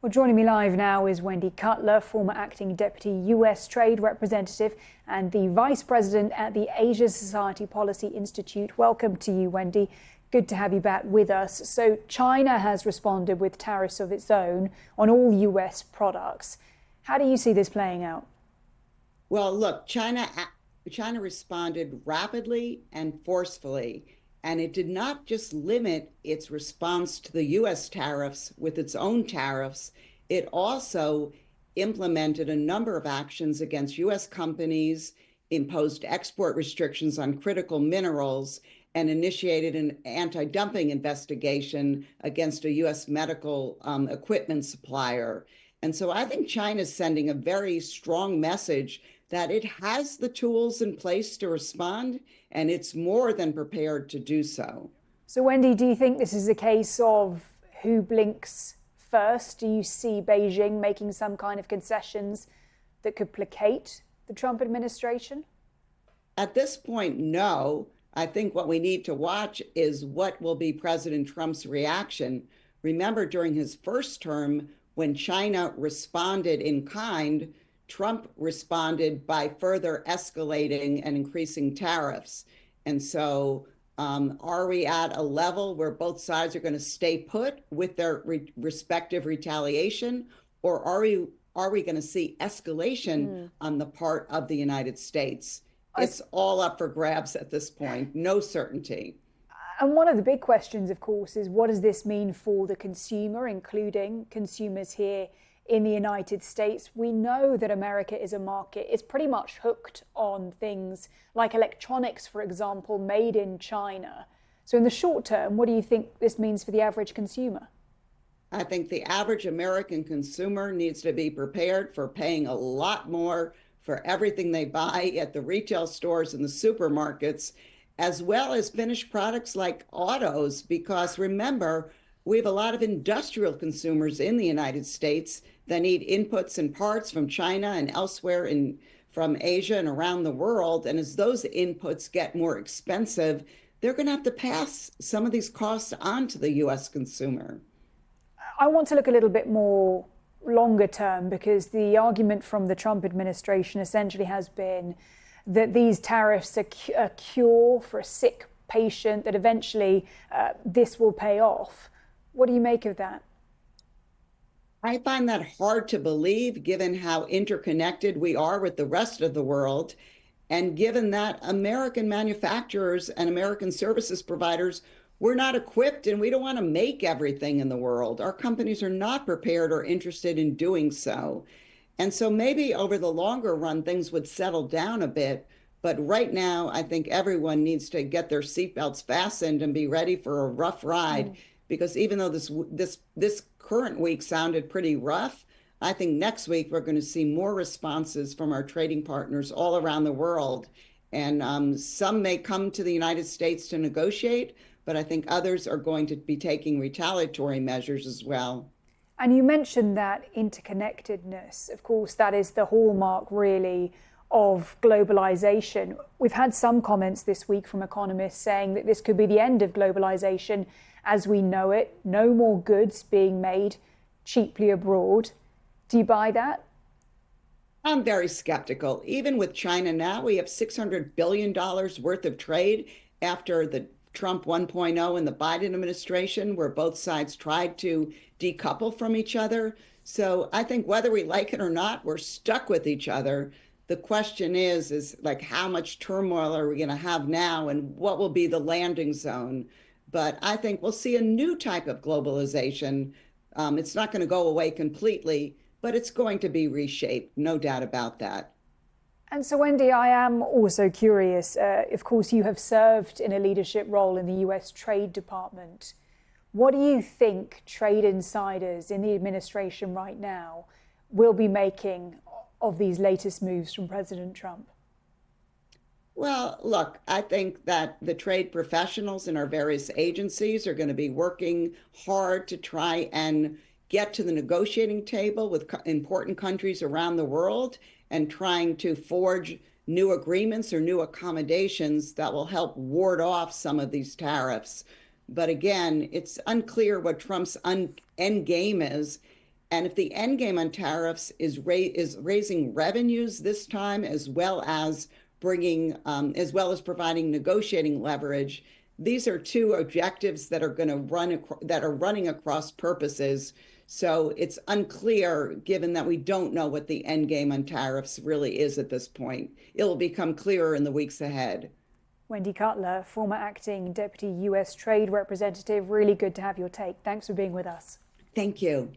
Well, joining me live now is Wendy Cutler, former Acting Deputy U.S. Trade Representative and the Vice President at the Asia Society Policy Institute. Welcome to you, Wendy. Good to have you back with us. So China has responded with tariffs of its own on all U.S. products. How do you see this playing out? Well, look, China responded rapidly and forcefully, and it did not just limit its response to the U.S. tariffs with its own tariffs. It also implemented a number of actions against U.S. companies, imposed export restrictions on critical minerals, and initiated an anti-dumping investigation against a U.S. medical equipment supplier. And so I think China's sending a very strong message that it has the tools in place to respond, and it's more than prepared to do so. So, Wendy, do you think this is a case of who blinks first? Do you see Beijing making some kind of concessions that could placate the Trump administration? At this point, no. I think what we need to watch is what will be President Trump's reaction. Remember, during his first term, when China responded in kind, Trump responded by further escalating and increasing tariffs. And so are we at a level where both sides are going to stay put with their respective retaliation, or are we going to see escalation on the part of the United States? It's all up for grabs at this point, no certainty. And one of the big questions, of course, is what does this mean for the consumer, including consumers here in the United States? We know that America is a market, is pretty much hooked on things like electronics, for example, made in China. So in the short term, what do you think this means for the average consumer? I think the average American consumer needs to be prepared for paying a lot more for everything they buy at the retail stores and the supermarkets, as well as finished products like autos, because remember, we have a lot of industrial consumers in the United States that need inputs and parts from China and elsewhere from Asia and around the world. And as those inputs get more expensive, they're going to have to pass some of these costs on to the U.S. consumer. I want to look a little bit more longer term, because the argument from the Trump administration essentially has been that these tariffs are a cure for a sick patient, that eventually this will pay off. What do you make of that? I find that hard to believe, given how interconnected we are with the rest of the world, and given that American manufacturers and American services providers, we're not equipped and we don't want to make everything in the world. Our companies are not prepared or interested in doing so. And so maybe over the longer run, things would settle down a bit. But right now, I think everyone needs to get their seatbelts fastened and be ready for a rough ride. Because even though this current week sounded pretty rough, I think next week we're going to see more responses from our trading partners all around the world. And some may come to the United States to negotiate, but I think others are going to be taking retaliatory measures as well. And you mentioned that interconnectedness. Of course, that is the hallmark, really, of globalization. We've had some comments this week from economists saying that this could be the end of globalization as we know it. No more goods being made cheaply abroad. Do you buy that? I'm very skeptical. Even with China now, we have $600 billion worth of trade after the Trump 1.0 and the Biden administration, where both sides tried to decouple from each other. So I think whether we like it or not, we're stuck with each other. The question is like, how much turmoil are we going to have now, and what will be the landing zone? But I think we'll see a new type of globalization. It's not going to go away completely, but it's going to be reshaped, no doubt about that. And so, Wendy, I am also curious. Of course, you have served in a leadership role in the U.S. Trade Department. What do you think trade insiders in the administration right now will be making of these latest moves from President Trump? Well, look, I think that the trade professionals in our various agencies are going to be working hard to try and get to the negotiating table with important countries around the world and trying to forge new agreements or new accommodations that will help ward off some of these tariffs. But again, it's unclear what Trump's end game is. And if the end game on tariffs is raising revenues this time, as well as providing negotiating leverage, these are two objectives that are running across purposes. So it's unclear, given that we don't know what the end game on tariffs really is at this point. It will become clearer in the weeks ahead. Wendy Cutler, former Acting Deputy U.S. Trade Representative, really good to have your take. Thanks for being with us. Thank you.